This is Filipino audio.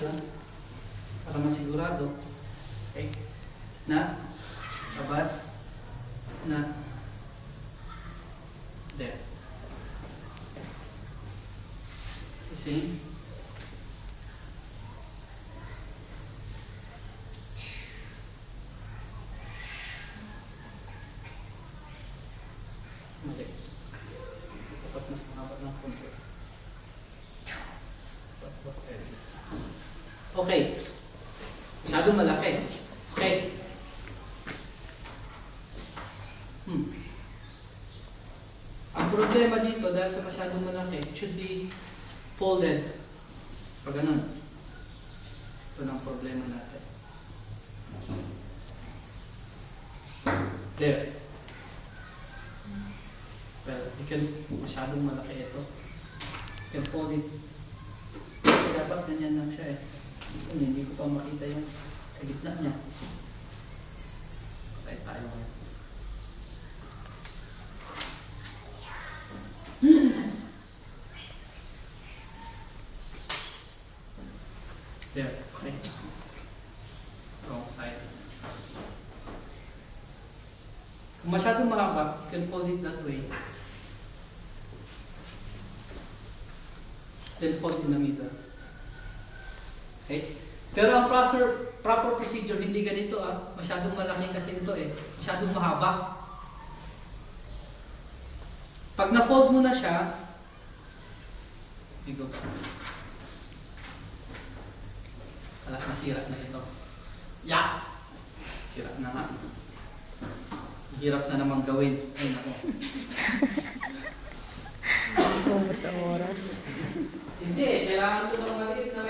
ha? Para masigurado. Okay? Na? Labas? Na? There. Same. Mali. Dapat mas mahaba ng konti. Okay. Masyadong malaki. Okay. Ang problema dito, dahil sa masyadong malaki, it should be folded. Pag ganun. Ito na ang problema natin. There. Well, you can, masyadong malaki ito. You can fold it. Kasi dapat ganyan lang siya eh. Hindi ko pa makita yung sa gitna niya. Patay tayo ngayon. There, okay. Wrong side. Kung masyadong mahaba, you can fold it that way. Then fold in the middle. Okay? Pero ang proper procedure, hindi ganito ah. Masyadong malaki kasi ito eh. Masyadong mahaba. Pag na-fold mo na siya, bigo. Alas nasira na ito. Yeah! Sira na nga. Hirap na namang gawin. Ay nako. Ubus ang oras. Hindi, kailangan ko ng maliit na